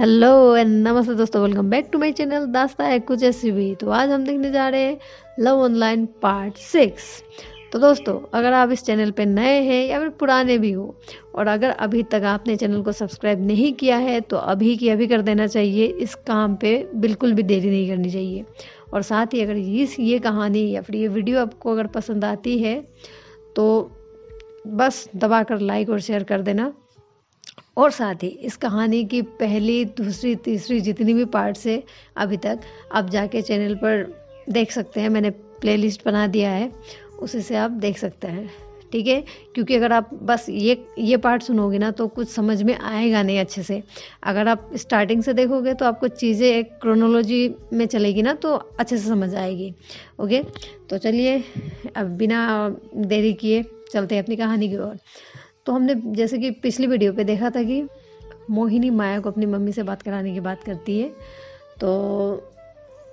Hello and नमस्ते दोस्तों, welcome back to my channel दास्ता है कुछ ऐसी भी। तो आज हम देखने जा रहे हैं लव ऑनलाइन पार्ट 6। तो दोस्तों, अगर आप इस चैनल पे नए हैं या फिर पुराने भी हो और अगर अभी तक आपने चैनल को सब्सक्राइब नहीं किया है तो अभी की अभी कर देना चाहिए। इस काम पे बिल्कुल भी देरी नहीं करनी चाहिए। और साथ ही अगर ये कहानी या फिर ये वीडियो आपको अगर पसंद आती है तो बस दबा कर लाइक और शेयर कर देना। और साथ ही इस कहानी की पहली, दूसरी, तीसरी जितनी भी पार्ट्स है अभी तक, आप जाके चैनल पर देख सकते हैं। मैंने प्लेलिस्ट बना दिया है, उसी से आप देख सकते हैं। ठीक है, क्योंकि अगर आप बस ये पार्ट सुनोगे ना तो कुछ समझ में आएगा नहीं अच्छे से। अगर आप स्टार्टिंग से देखोगे तो आपको चीज़ें एक क्रोनोलॉजी में चलेगी ना तो अच्छे से समझ आएगी। ओके, तो चलिए अब बिना देरी किए चलते हैं अपनी कहानी की ओर। तो हमने जैसे कि पिछली वीडियो पे देखा था कि मोहिनी माया को अपनी मम्मी से बात कराने की बात करती है। तो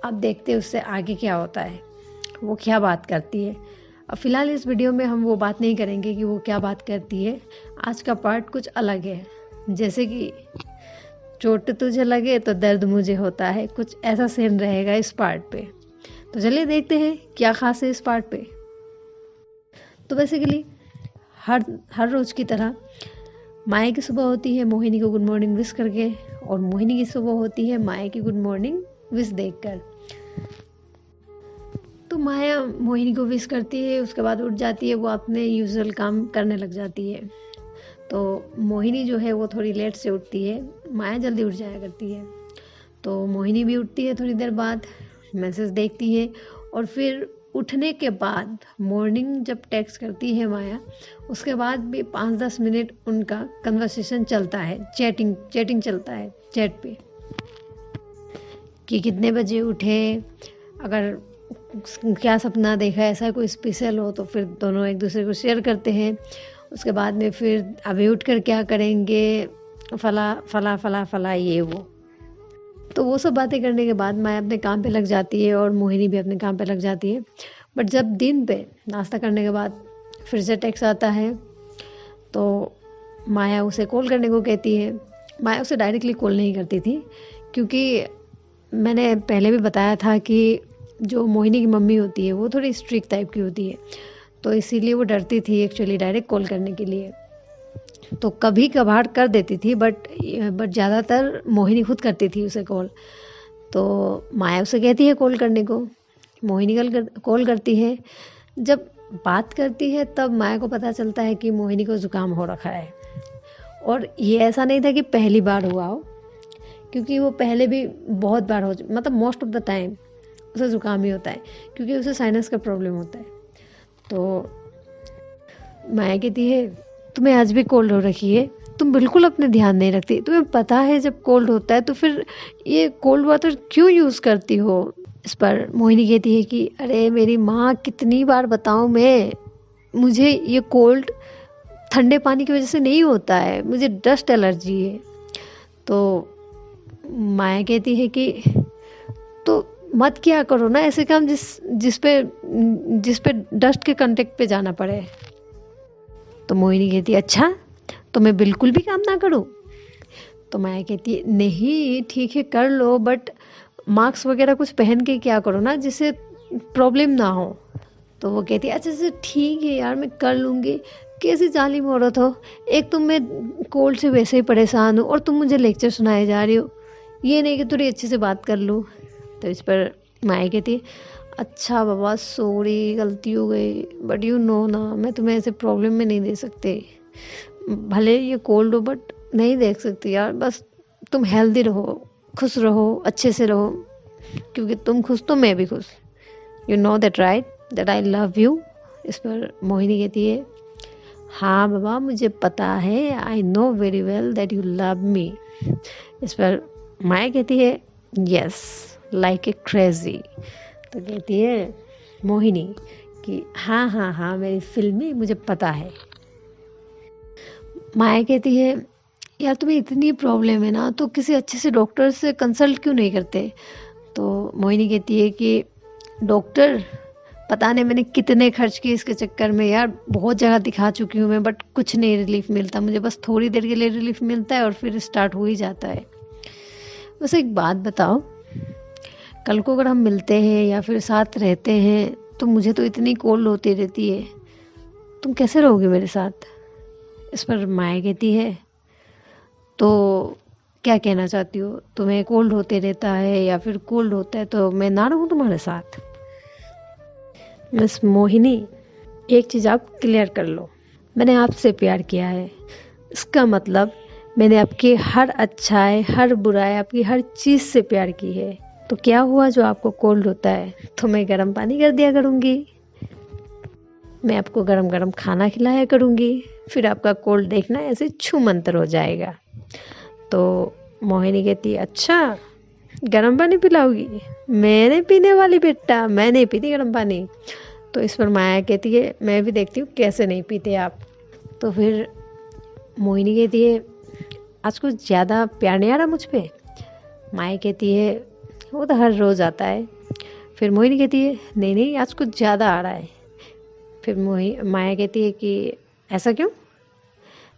अब देखते हैं उससे आगे क्या होता है, वो क्या बात करती है। अब फिलहाल इस वीडियो में हम वो बात नहीं करेंगे कि वो क्या बात करती है। आज का पार्ट कुछ अलग है, जैसे कि चोट तुझे लगे तो दर्द मुझे होता है, कुछ ऐसा सीन रहेगा इस पार्ट पे। तो चलिए देखते हैं क्या खास है इस पार्ट पे। तो बेसिकली हर रोज़ की तरह माया की सुबह होती है मोहिनी को गुड मॉर्निंग विश करके, और मोहिनी की सुबह होती है माया की गुड मॉर्निंग विश देखकर। तो माया मोहिनी को विश करती है, उसके बाद उठ जाती है, वो अपने यूजुअल काम करने लग जाती है। तो मोहिनी जो है वो थोड़ी लेट से उठती है, माया जल्दी उठ जाया करती है। तो मोहिनी भी उठती है, थोड़ी देर बाद मैसेज देखती है, और फिर उठने के बाद मॉर्निंग जब टेक्स्ट करती है माया, उसके बाद भी 5-10 मिनट उनका कन्वर्सेशन चलता है, चैटिंग चलता है चैट पे कि कितने बजे उठे, अगर क्या सपना देखा, ऐसा कोई स्पेशल हो तो फिर दोनों एक दूसरे को शेयर करते हैं। उसके बाद में फिर अभी उठकर क्या करेंगे, फला फला फला फला ये वो। तो वो सब बातें करने के बाद माया अपने काम पे लग जाती है और मोहिनी भी अपने काम पे लग जाती है। बट जब दिन पे नाश्ता करने के बाद फिर से टेक्स्ट आता है तो माया उसे कॉल करने को कहती है। माया उसे डायरेक्टली कॉल नहीं करती थी, क्योंकि मैंने पहले भी बताया था कि जो मोहिनी की मम्मी होती है वो थोड़ी स्ट्रिक्ट टाइप की होती है, तो इसीलिए वो डरती थी एक्चुअली डायरेक्ट कॉल करने के लिए। तो कभी कभार कर देती थी, बट ज़्यादातर मोहिनी खुद करती थी उसे कॉल। तो माया उसे कहती है कॉल करने को, मोहिनी कॉल करती है। जब बात करती है तब माया को पता चलता है कि मोहिनी को ज़ुकाम हो रखा है। और ये ऐसा नहीं था कि पहली बार हुआ हो, क्योंकि वो पहले भी बहुत बार मतलब मोस्ट ऑफ द टाइम उसे ज़ुकाम ही होता है, क्योंकि उसे साइनस का प्रॉब्लम होता है। तो माया कहती है तुम्हें आज भी कोल्ड हो रखी है, तुम बिल्कुल अपने ध्यान नहीं रखती, तुम्हें पता है जब कोल्ड होता है तो फिर ये कोल्ड वाटर क्यों यूज़ करती हो। इस पर मोहिनी कहती है कि अरे मेरी माँ, कितनी बार बताऊँ मैं, मुझे ये कोल्ड ठंडे पानी की वजह से नहीं होता है, मुझे डस्ट एलर्जी है। तो माया कहती है कि तो मत किया करो ना ऐसे काम जिस पे डस्ट के कांटेक्ट पे जाना पड़े। तो मोहिनी कहती है अच्छा, तो मैं बिल्कुल भी काम ना करूं। तो माया कहती है नहीं ठीक है कर लो, बट मास्क वगैरह कुछ पहन के क्या करो ना, जिससे प्रॉब्लम ना हो। तो वो कहती है अच्छा अच्छा ठीक है यार, मैं कर लूँगी। कैसी जालिम औरत हो, एक तो मैं कोल्ड से वैसे ही परेशान हूँ और तुम मुझे लेक्चर सुनाए जा रही हो, ये नहीं कि थोड़ी अच्छे से बात कर लूँ। तो इस पर माया कहती है अच्छा बाबा सॉरी, गलती हो गई, बट यू नो ना मैं तुम्हें ऐसे प्रॉब्लम में नहीं दे सकते, भले ये कोल्ड हो बट नहीं देख सकती यार, बस तुम हेल्दी रहो, खुश रहो, अच्छे से रहो, क्योंकि तुम खुश तो मैं भी खुश। You know that right, that I love you. इस पर मोहिनी कहती है हाँ बाबा मुझे पता है, I know very well that you love me. इस पर माया कहती है यस लाइक ए क्रेजी। तो कहती है मोहिनी कि हाँ हाँ हाँ मेरी फिल्मी, मुझे पता है। माया कहती है यार तुम्हें इतनी प्रॉब्लम है ना तो किसी अच्छे से डॉक्टर से कंसल्ट क्यों नहीं करते। तो मोहिनी कहती है कि डॉक्टर पता नहीं मैंने कितने खर्च किए इसके चक्कर में यार, बहुत जगह दिखा चुकी हूँ मैं, बट कुछ नहीं रिलीफ मिलता मुझे, बस थोड़ी देर के लिए रिलीफ मिलता है और फिर स्टार्ट हो ही जाता है। वैसे एक बात बताओ, कल को अगर हम मिलते हैं या फिर साथ रहते हैं तो मुझे तो इतनी कोल्ड होती रहती है, तुम कैसे रहोगे मेरे साथ? इस पर माया कहती है, तो क्या कहना चाहती हो? तुम्हें कोल्ड होते रहता है या फिर कोल्ड होता है तो मैं ना रहूं तुम्हारे साथ? मिस मोहिनी, एक चीज़ आप क्लियर कर लो, मैंने आपसे प्यार किया है, इसका मतलब मैंने आपकी हर अच्छाई, हर बुराई, आपकी हर चीज़ से प्यार की है। तो क्या हुआ जो आपको कोल्ड होता है तो मैं गर्म पानी कर दिया करूँगी, मैं आपको गरम गरम खाना खिलाया करूँगी, फिर आपका कोल्ड देखना ऐसे छू मंतर हो जाएगा। तो मोहिनी कहती है, अच्छा गर्म पानी पिलाओगी? मैंने पीने वाली बेटा, मैं नहीं पीती गर्म पानी। तो इस पर माया कहती है, मैं भी देखती हूँ कैसे नहीं पीते आप। तो फिर मोहिनी कहती है, आज कुछ ज़्यादा प्यार नहीं आ रहा मुझ पे? माया कहती है, वो तो हर रोज़ आता है। फिर मोहिनी कहती है, नहीं नहीं आज कुछ ज़्यादा आ रहा है। फिर माया कहती है कि ऐसा क्यों?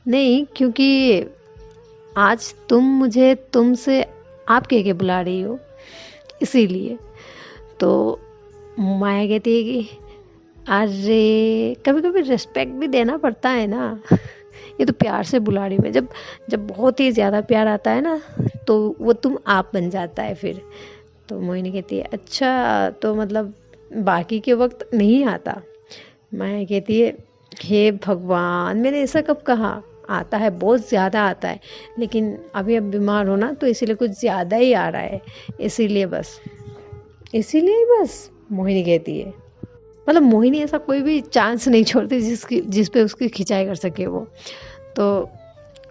नहीं, क्योंकि आज तुम मुझे तुमसे आप कह के बुला रही हो, इसीलिए। तो माया कहती है कि अरे कभी कभी रिस्पेक्ट भी देना पड़ता है ना। ये तो प्यार से बुला रही हूँ मैं, जब जब बहुत ही ज़्यादा प्यार आता है ना तो वो तुम आप बन जाता है फिर। तो मोहिनी कहती है, अच्छा तो मतलब बाकी के वक्त नहीं आता? माया कहती है, हे भगवान, मैंने ऐसा कब कहा? आता है, बहुत ज़्यादा आता है, लेकिन अभी अब बीमार हो ना तो इसीलिए कुछ ज़्यादा ही आ रहा है, इसीलिए बस। इसीलिए ही बस, मोहिनी कहती है। मतलब मोहिनी ऐसा कोई भी चांस नहीं छोड़ती जिस पे उसकी खिंचाई कर सके वो। तो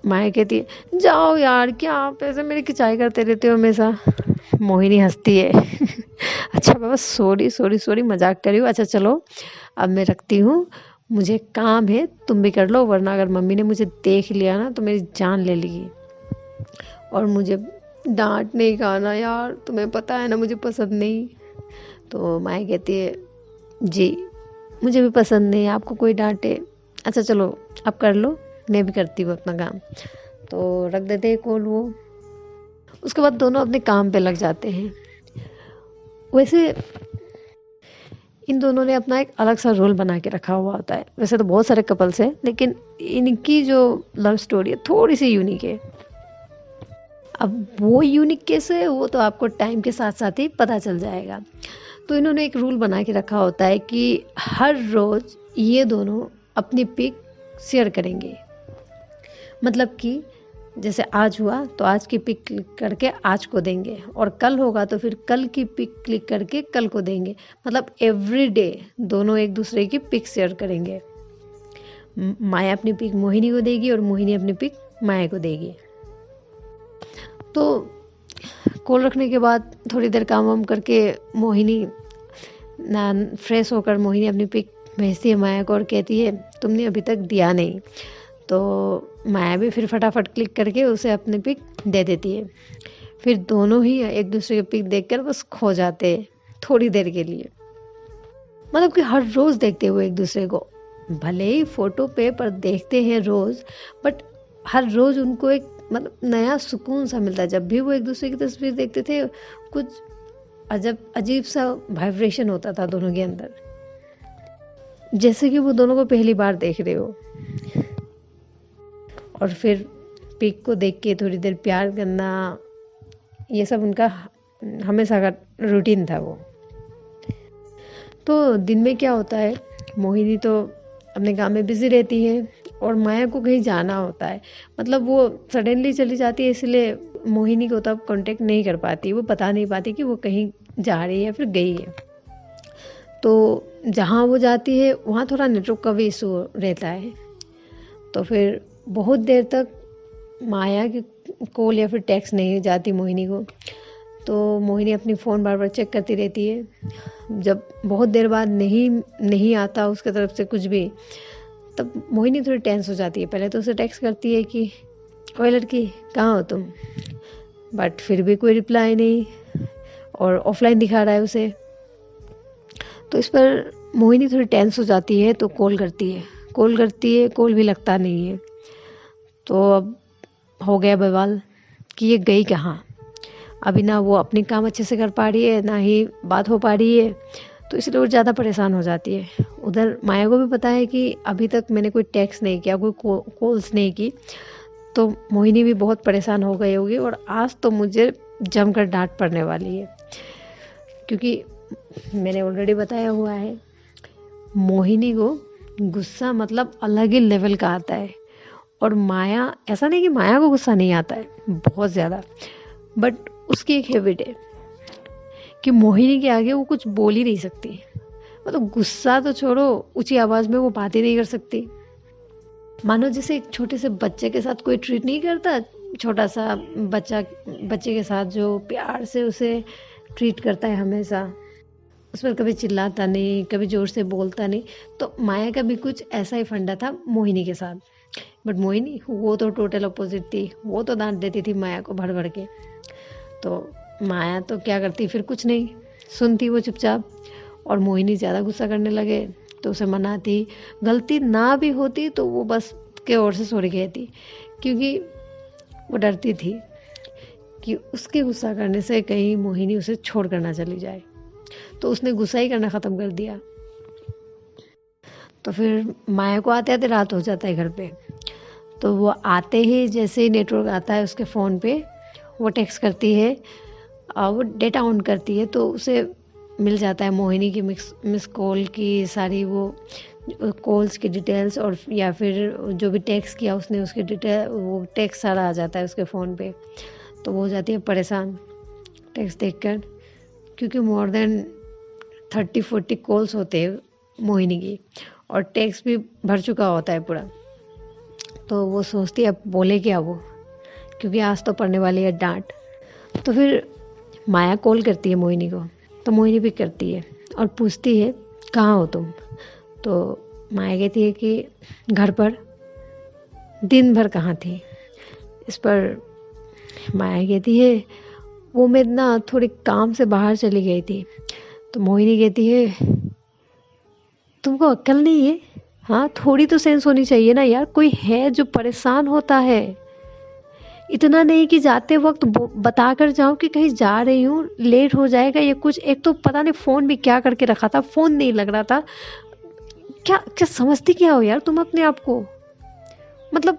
माया कहती है, जाओ यार, क्या आप ऐसे मेरी खिंचाई करते रहते हो हमेशा? मोहिनी हंसती है, अच्छा बाबा सॉरी सॉरी सॉरी, मजाक कर रही हूँ, अच्छा चलो अब मैं रखती हूँ, मुझे काम है, तुम भी कर लो, वरना अगर मम्मी ने मुझे देख लिया ना तो मेरी जान ले लेगी। और मुझे डांट नहीं खाना यार, तुम्हें पता है ना मुझे पसंद नहीं। तो माया कहती है, जी मुझे भी पसंद नहीं आपको कोई डांटे, अच्छा चलो आप कर लो, मैं भी करती हूँ अपना काम। तो रख देते हैं कॉल वो। उसके बाद दोनों अपने काम पे लग जाते हैं। वैसे इन दोनों ने अपना एक अलग सा रोल बना के रखा हुआ होता है। वैसे तो बहुत सारे कपल्स हैं, लेकिन इनकी जो लव स्टोरी है थोड़ी सी यूनिक है। अब वो यूनिक कैसे है वो तो आपको टाइम के साथ साथ ही पता चल जाएगा। तो इन्होंने एक रूल बना के रखा होता है कि हर रोज़ ये दोनों अपनी पिक शेयर करेंगे। मतलब कि जैसे आज हुआ तो आज की पिक क्लिक करके आज को देंगे, और कल होगा तो फिर कल की पिक क्लिक करके कल को देंगे। मतलब एवरी डे दोनों एक दूसरे की पिक शेयर करेंगे। माया अपनी पिक मोहिनी को देगी और मोहिनी अपनी पिक माया को देगी। तो कॉल रखने के बाद थोड़ी देर काम वाम करके मोहिनी ना फ्रेश होकर मोहिनी अपनी पिक भेजती है माया को और कहती है, तुमने अभी तक दिया नहीं। तो माया भी फिर फटाफट क्लिक करके उसे अपनी पिक दे देती है। फिर दोनों ही एक दूसरे की पिक देखकर बस खो जाते हैं थोड़ी देर के लिए। मतलब कि हर रोज़ देखते हुए एक दूसरे को, भले ही फोटो पे पर देखते हैं रोज़, बट हर रोज़ उनको एक मतलब नया सुकून सा मिलता है। जब भी वो एक दूसरे की तस्वीर देखते थे कुछ अजीब सा वाइब्रेशन होता था दोनों के अंदर, जैसे कि वो दोनों को पहली बार देख रहे हो। और फिर पिक को देख के थोड़ी देर प्यार करना, ये सब उनका हमेशा का रूटीन था वो। तो दिन में क्या होता है, मोहिनी तो अपने काम में बिजी रहती है और माया को कहीं जाना होता है। मतलब वो सडनली चली जाती है, इसलिए मोहिनी को तब कांटेक्ट नहीं कर पाती, वो बता नहीं पाती कि वो कहीं जा रही है या फिर गई है। तो जहाँ वो जाती है वहाँ थोड़ा नेटवर्क का भी इशू रहता है। तो फिर बहुत देर तक माया की कॉल या फिर टेक्स्ट नहीं जाती मोहिनी को। तो मोहिनी अपनी फ़ोन बार बार चेक करती रहती है। जब बहुत देर बाद नहीं आता उसके तरफ से कुछ भी, तब मोहिनी थोड़ी टेंस हो जाती है। पहले तो उसे टेक्स्ट करती है कि ओए लड़की कहाँ हो तुम, बट फिर भी कोई रिप्लाई नहीं और ऑफलाइन दिखा रहा है उसे। तो इस पर मोहिनी थोड़ी टेंस हो जाती है, तो कॉल करती है, कॉल भी लगता नहीं है। तो अब हो गया बवाल कि ये गई कहाँ। अभी ना वो अपनी काम अच्छे से कर पा रही है, ना ही बात हो पा रही है, तो इसलिए वो ज़्यादा परेशान हो जाती है। उधर माया को भी पता है कि अभी तक मैंने कोई टेक्स्ट नहीं किया, कोई कॉल्स नहीं की, तो मोहिनी भी बहुत परेशान हो गई होगी और आज तो मुझे जमकर डांट पड़ने वाली है। क्योंकि मैंने ऑलरेडी बताया हुआ है, मोहिनी को गुस्सा मतलब अलग ही लेवल का आता है। और माया, ऐसा नहीं कि माया को गुस्सा नहीं आता है, बहुत ज़्यादा, बट उसकी एक हैबिट है कि मोहिनी के आगे वो कुछ बोल ही नहीं सकती। मतलब गुस्सा तो छोड़ो, ऊंची आवाज़ में वो बात ही नहीं कर सकती। मानो जैसे एक छोटे से बच्चे के साथ कोई ट्रीट नहीं करता, छोटा सा बच्चे के साथ जो प्यार से उसे ट्रीट करता है हमेशा, उस पर कभी चिल्लाता नहीं, कभी ज़ोर से बोलता नहीं। तो माया का भी कुछ ऐसा ही फंडा था मोहिनी के साथ। बट मोहिनी वो तो टोटल अपोजिट थी, वो तो डांट देती थी माया को भर भर के। तो माया तो क्या करती, फिर कुछ नहीं सुनती वो चुपचाप। और मोहिनी ज़्यादा गुस्सा करने लगे तो उसे मनाती, गलती ना भी होती तो वो बस के ओर से सॉरी कहती, क्योंकि वो डरती थी कि उसके गुस्सा करने से कहीं मोहिनी उसे छोड़ कर ना चली जाए। तो उसने गुस्सा ही करना ख़त्म कर दिया। तो फिर माया को आते आते रात हो जाता है घर पे। तो वो आते ही जैसे ही नेटवर्क आता है उसके फ़ोन पे, वो टेक्स्ट करती है और वो डेटा ऑन करती है, तो उसे मिल जाता है मोहिनी की मिस कॉल की सारी वो कॉल्स की डिटेल्स, और या फिर जो भी टेक्स्ट किया उसने उसकी डिटेल, वो टेक्स्ट सारा आ जाता है उसके फ़ोन पे। तो वो हो जाती है परेशान टेक्स्ट देखकर, क्योंकि मोर देन 30-40 कॉल्स होते हैं मोहिनी की, और टेक्स्ट भी भर चुका होता है पूरा। तो वो सोचती है अब बोले क्या वो, क्योंकि आज तो पड़ने वाली है डांट। तो फिर माया कॉल करती है मोहिनी को, तो मोहिनी भी करती है और पूछती है कहाँ हो तुम। तो माया कहती है कि घर पर। दिन भर कहाँ थी। इस पर माया कहती है वो मैं ना थोड़ी काम से बाहर चली गई थी। तो मोहिनी कहती है तुमको अक्ल नहीं है, हाँ थोड़ी तो सेंस होनी चाहिए ना यार, कोई है जो परेशान होता है, इतना नहीं कि जाते वक्त बता कर जाऊं कि कहीं जा रही हूँ, लेट हो जाएगा या कुछ। एक तो पता नहीं फ़ोन भी क्या करके रखा था, फ़ोन नहीं लग रहा था। क्या क्या समझती क्या हो यार तुम अपने आप को, मतलब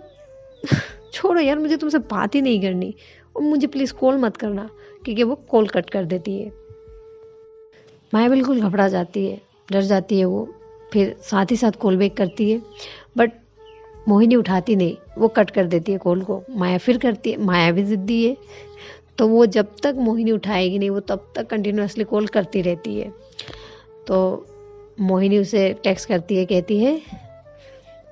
छोड़ो यार, मुझे तुमसे बात ही नहीं करनी, और मुझे प्लीज़ कॉल मत करना, क्योंकि वो कॉल कट कर देती है। माया बिल्कुल घबरा जाती है, डर जाती है वो, फिर साथ ही साथ कॉल बैक करती है, बट मोहिनी उठाती नहीं, वो कट कर देती है कॉल को। माया फिर करती है, माया भी ज़िद्दी है, तो वो जब तक मोहिनी उठाएगी नहीं वो तब तक कंटिन्यूअसली कॉल करती रहती है। तो मोहिनी उसे टेक्स्ट करती है, कहती है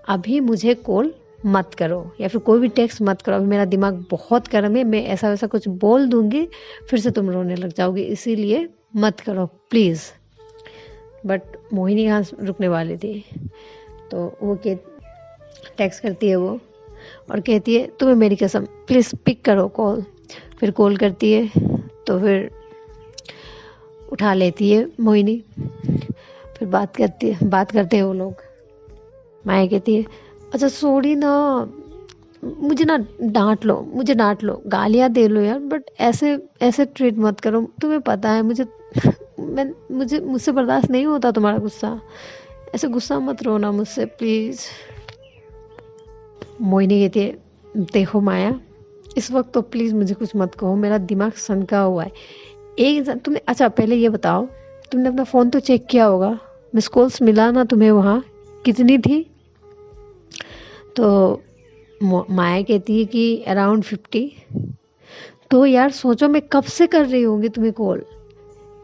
अभी मुझे कॉल मत करो या फिर कोई भी टेक्स्ट मत करो, अभी मेरा दिमाग बहुत गर्म है, मैं ऐसा वैसा कुछ बोल दूंगी फिर से तुम रोने लग जाओगी, इसीलिए मत करो प्लीज़। बट मोहिनी यहाँ रुकने वाली थी, तो वो टेक्स्ट करती है वो और कहती है तुम्हें मेरी कसम प्लीज़ पिक करो कॉल। फिर कॉल करती है तो फिर उठा लेती है मोहिनी, फिर बात करते हैं वो लोग। माया कहती है अच्छा सॉरी ना, मुझे डांट लो, गालियाँ दे लो यार, बट ऐसे ऐसे ट्रीट मत करो, तुम्हें पता है मुझसे बर्दाश्त नहीं होता तुम्हारा गुस्सा, ऐसे गुस्सा मत रोना मुझसे प्लीज़। मोहिनी कहती है देखो माया, इस वक्त तो प्लीज़ मुझे कुछ मत कहो, मेरा दिमाग सनका हुआ है। तुमने, अच्छा पहले ये बताओ, तुमने अपना फ़ोन तो चेक किया होगा, मिस कॉल्स मिला ना तुम्हें वहाँ, कितनी थी। तो माया कहती है कि अराउंड 50। तो यार सोचो मैं कब से कर रही होंगी तुम्हें कॉल,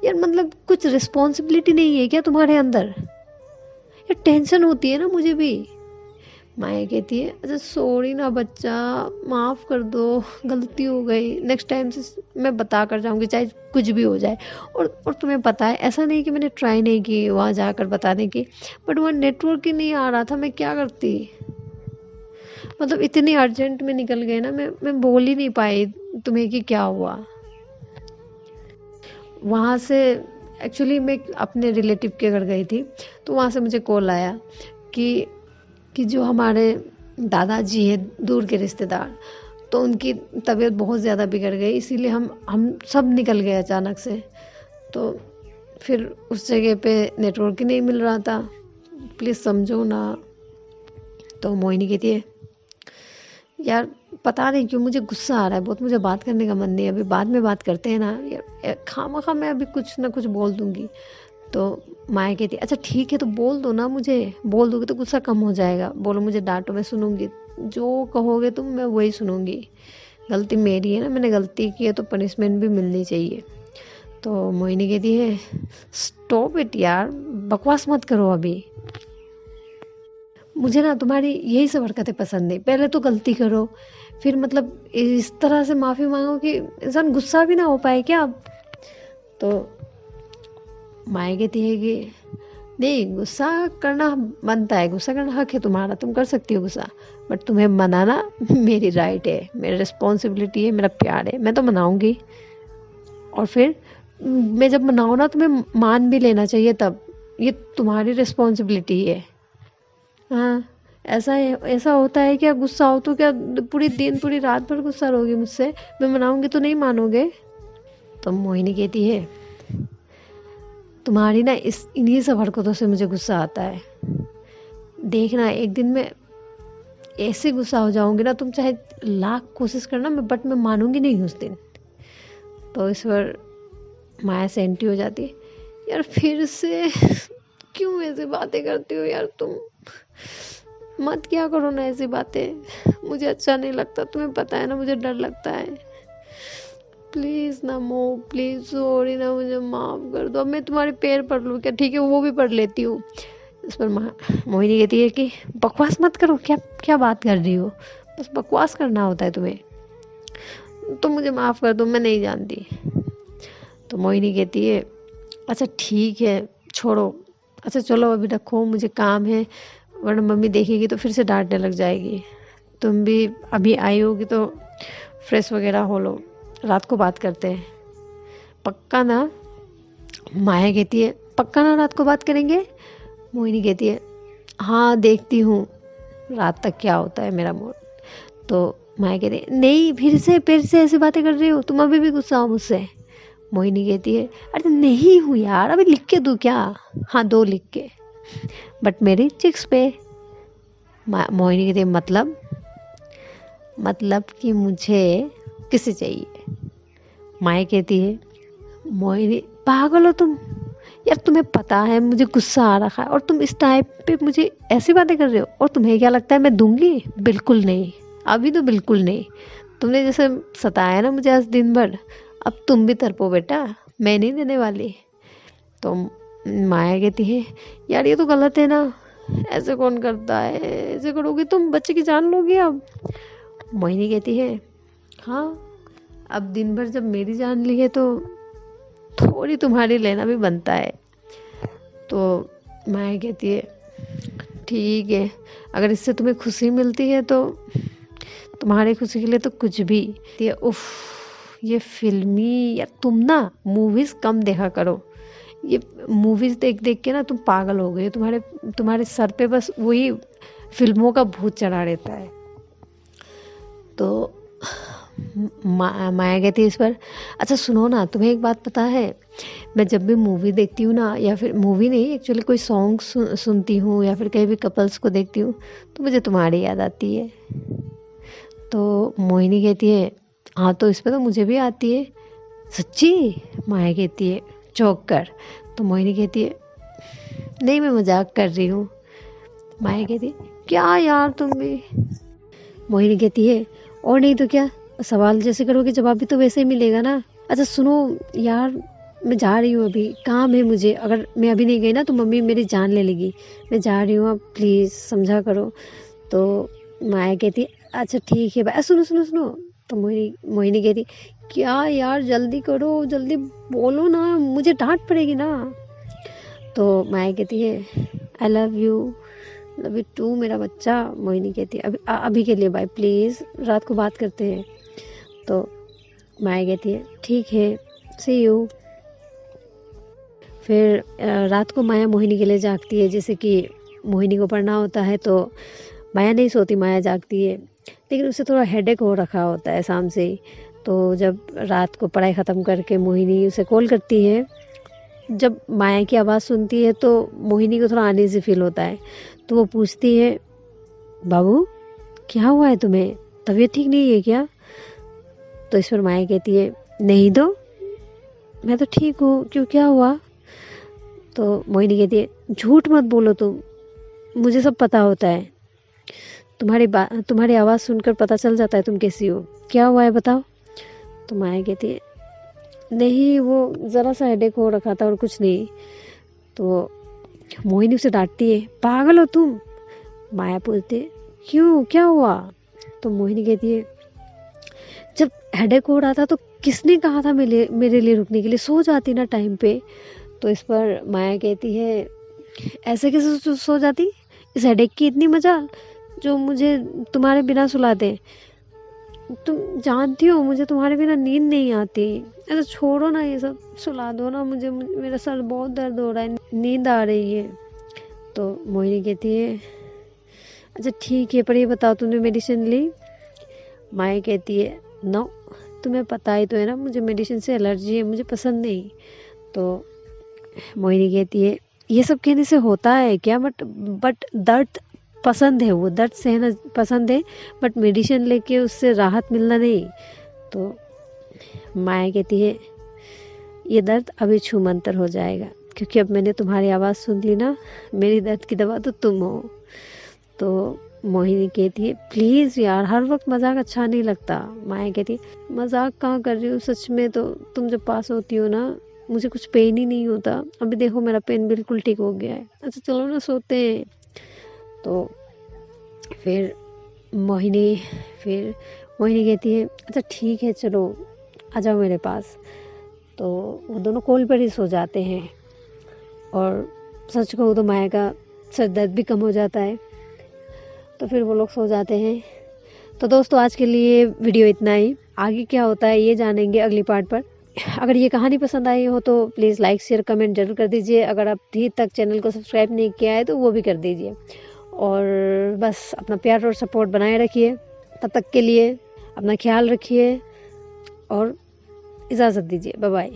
यार मतलब कुछ रिस्पॉन्सिबिलिटी नहीं है क्या तुम्हारे अंदर, यार टेंशन होती है ना मुझे भी। माया कहती है अच्छा सॉरी ना बच्चा, माफ़ कर दो, गलती हो गई, नेक्स्ट टाइम से मैं बता कर जाऊंगी चाहे कुछ भी हो जाए। और तुम्हें पता है ऐसा नहीं कि मैंने ट्राई नहीं की वहाँ जाकर बताने की, बट वहाँ नेटवर्क ही नहीं आ रहा था, मैं क्या करती, मतलब इतनी अर्जेंट में निकल गए ना, मैं बोल ही नहीं पाई तुम्हें कि क्या हुआ। वहाँ से एक्चुअली मैं अपने रिलेटिव के घर गई थी, तो वहाँ से मुझे कॉल आया कि जो हमारे दादाजी है दूर के रिश्तेदार, तो उनकी तबीयत बहुत ज़्यादा बिगड़ गई, इसीलिए हम सब निकल गए अचानक से। तो फिर उस जगह पे नेटवर्क ही नहीं मिल रहा था, प्लीज़ समझो ना। तो मोहिनी कहती है, यार पता नहीं क्यों मुझे गुस्सा आ रहा है बहुत, मुझे बात करने का मन नहीं है, अभी बाद में बात करते हैं ना यार, खामखा मैं अभी कुछ ना कुछ बोल दूंगी। तो माया कहती है, अच्छा ठीक है तो बोल दो ना, मुझे बोल दोगे तो गुस्सा कम हो जाएगा, बोलो मुझे डांटो, मैं सुनूंगी, जो कहोगे तुम मैं वही सुनूंगी, गलती मेरी है ना, मैंने गलती की है तो पनिशमेंट भी मिलनी चाहिए। तो मोहिनी कहती है, स्टॉप इट यार, बकवास मत करो अभी, मुझे ना तुम्हारी यही सब हरकतें पसंद नहीं, पहले तो गलती करो, फिर मतलब इस तरह से माफ़ी मांगो कि इंसान गुस्सा भी ना हो पाए क्या अब। तो माया कहती है कि नहीं, गुस्सा करना बनता है, गुस्सा करना हक है तुम्हारा, तुम कर सकती हो गुस्सा, बट तुम्हें मनाना मेरी राइट है, मेरी रिस्पॉन्सिबिलिटी है, मेरा प्यार है, मैं तो मनाऊंगी। और फिर मैं जब मनाऊँ ना तुम्हें मान भी लेना चाहिए तब, ये तुम्हारी रिस्पॉन्सिबिलिटी है। हाँ, ऐसा है, ऐसा होता है क्या, गुस्सा हो तो क्या पूरी दिन पूरी रात भर गुस्सा रहोगे मुझसे, मैं मनाऊंगी तो नहीं मानोगे। तो मोहिनी कहती है, तुम्हारी ना इस इन्हीं सब हरकतों से मुझे गुस्सा आता है, देखना एक दिन मैं ऐसे गुस्सा हो जाऊंगी ना, तुम चाहे लाख कोशिश करना मैं, बट मैं मानूंगी नहीं उस दिन। तो इस पर माया सेंटी हो जाती है, यार फिर से क्यों ऐसी बातें करती हो यार तुम, मत क्या करो ना ऐसी बातें, मुझे अच्छा नहीं लगता, तुम्हें पता है ना मुझे डर लगता है, प्लीज ना मो, प्लीज सॉरी ना, मुझे माफ कर दो, अब मैं तुम्हारे पैर पढ़ लूँ क्या, ठीक है वो भी पढ़ लेती हूँ। इस पर मोहिनी कहती है कि बकवास मत करो, क्या क्या बात कर रही हो, बस बकवास करना होता है तुम्हें, तो मुझे माफ कर दो, मैं नहीं जानती। तो मोहिनी कहती है, अच्छा ठीक है छोड़ो, अच्छा चलो अभी रखो, मुझे काम है, वरना मम्मी देखेगी तो फिर से डांटने लग जाएगी, तुम भी अभी आई होगी तो फ्रेश वगैरह हो लो, रात को बात करते हैं, पक्का ना। माया कहती है, पक्का ना रात को बात करेंगे। मोहिनी कहती है, हाँ देखती हूँ रात तक क्या होता है मेरा मूड। तो माया कहती है, नहीं फिर से ऐसी बातें कर रही हो, तुम अभी भी गुस्सा हो मुझसे। मोहिनी कहती है, अरे नहीं हूँ यार, अभी लिख के दूँ क्या, हाँ दो लिख के, बट मेरी चिक्स पे। मोहिनी कहती है, मतलब कि मुझे किसे चाहिए। माया कहती है, मोहिनी पागल हो तुम यार, तुम्हें पता है मुझे गुस्सा आ रखा है और तुम इस टाइप पे मुझे ऐसी बातें कर रहे हो, और तुम्हें क्या लगता है मैं दूंगी, बिल्कुल नहीं, अभी तो बिल्कुल नहीं, तुमने जैसे सताया ना मुझे आज दिन भर, अब तुम भी तड़पो बेटा, मैं नहीं देने वाली। तो माया कहती है, यार ये तो गलत है ना, ऐसे कौन करता है, ऐसे करोगी तुम बच्चे की जान लोगी अब। मोहिनी कहती है, हाँ अब दिन भर जब मेरी जान ली है तो थोड़ी तुम्हारी लेना भी बनता है। तो माया कहती है, ठीक है, अगर इससे तुम्हें खुशी मिलती है तो तुम्हारी खुशी के लिए तो कुछ भी। ये उफ, ये फिल्मी, या तुम ना मूवीज कम देखा करो, ये मूवीज देख देख के ना तुम पागल हो गए, तुम्हारे सर पे बस वही फिल्मों का भूत चढ़ा रहता है। तो माया कहती है इस पर, अच्छा सुनो ना, तुम्हें एक बात पता है, मैं जब भी मूवी देखती हूँ ना, या फिर मूवी नहीं एक्चुअली कोई सॉन्ग सुनती हूँ, या फिर कहीं भी कपल्स को देखती हूँ, तो मुझे तुम्हारी याद आती है। तो मोहिनी कहती है, हाँ तो इस पर तो मुझे भी आती है। सच्ची? माया कहती है चौंक कर। तो मोहिनी कहती है, नहीं मैं मजाक कर रही हूँ। माया कहती है, क्या यार तुम भी। मोहिनी कहती है, और नहीं तो क्या, सवाल जैसे करोगे जवाब भी तो वैसे ही मिलेगा ना। अच्छा सुनो यार, मैं जा रही हूँ, अभी काम है मुझे, अगर मैं अभी नहीं गई ना तो मम्मी मेरी जान ले लेगी, मैं जा रही हूँ, अब प्लीज़ समझा करो। तो माया कहती, अच्छा ठीक है भाई, सुनो सुनो सुनो। तो मोहिनी कहती, क्या यार जल्दी करो, जल्दी बोलो ना, मुझे डांट पड़ेगी ना। तो माया कहती है, आई लव यू टू मेरा बच्चा। मोहिनी कहती है, अभी के लिए बाय, प्लीज़ रात को बात करते हैं। तो माया कहती है, ठीक है, सी यू। फिर रात को माया मोहिनी के लिए जागती है, जैसे कि मोहिनी को पढ़ना होता है, तो माया नहीं सोती, माया जागती है। लेकिन उसे थोड़ा हेडेक हो रखा होता है शाम से ही। तो जब रात को पढ़ाई ख़त्म करके मोहिनी उसे कॉल करती है, जब माया की आवाज़ सुनती है तो मोहिनी को थोड़ा अनईज़ी फील होता है। तो वो पूछती है, बाबू क्या हुआ है तुम्हें, तबीयत ठीक नहीं है क्या? तो इस पर माया कहती है, नहीं तो मैं तो ठीक हूँ, क्यों क्या हुआ? तो मोहिनी कहती है, झूठ मत बोलो तुम, मुझे सब पता होता है। तुम्हारी आवाज़ सुनकर पता चल जाता है तुम कैसी हो। क्या हुआ है बताओ? तो माया कहती है, नहीं वो ज़रा सा हेडेक हो रखा था और कुछ नहीं। तो मोहिनी उसे डांटती है, पागल हो तुम? माया पूछती है, क्यों क्या हुआ? तो मोहिनी कहती है, जब हेडेक हो रहा था तो किसने कहा था मेरे लिए रुकने के लिए, सो जाती ना टाइम पे। तो इस पर माया कहती है, ऐसे कैसे सो जाती, इस हेडेक की इतनी मजाल जो मुझे तुम्हारे बिना सुला दे। तुम जानती हो मुझे तुम्हारे बिना नींद नहीं आती। अरे छोड़ो ना ये सब, सुला दो ना मुझे, मेरा सर बहुत दर्द हो रहा है, नींद आ रही है। तो मोहिनी कहती है, अच्छा ठीक है, पर ये बताओ तुमने मेडिसिन ली? माया कहती है, नो, तुम्हें पता ही तो है ना मुझे मेडिसिन से एलर्जी है, मुझे पसंद नहीं। तो मोहिनी कहती है, ये सब कहने से होता है क्या? बट दर्द पसंद है, वो दर्द सहना पसंद है, बट मेडिसिन लेके उससे राहत मिलना नहीं। तो माया कहती है, ये दर्द अभी छू मंतर हो जाएगा, क्योंकि अब मैंने तुम्हारी आवाज़ सुन ली ना, मेरी दर्द की दवा तो तुम हो। तो मोहिनी कहती है, प्लीज़ यार, हर वक्त मजाक अच्छा नहीं लगता। माया कहती है, मजाक कहाँ कर रही हूँ, सच में तो तुम जब पास होती हो ना मुझे कुछ पेन ही नहीं होता, अभी देखो मेरा पेन बिल्कुल ठीक हो गया है। अच्छा चलो ना सोते हैं। तो फिर मोहिनी फिर मोहिनी कहती है, अच्छा ठीक है चलो आ जाओ मेरे पास। तो वो दोनों कोल पर ही सो जाते हैं, और सच कहूँ तो माया का सर दर्द भी कम हो जाता है। तो फिर वो लोग सो जाते हैं। तो दोस्तों आज के लिए वीडियो इतना ही, आगे क्या होता है ये जानेंगे अगली पार्ट पर। अगर ये कहानी पसंद आई हो तो प्लीज़ लाइक शेयर कमेंट जरूर कर दीजिए। अगर आप अभी तक चैनल को सब्सक्राइब नहीं किया है तो वो भी कर दीजिए, और बस अपना प्यार और सपोर्ट बनाए रखिए। तब तक के लिए अपना ख्याल रखिए और इजाज़त दीजिए। Bye bye.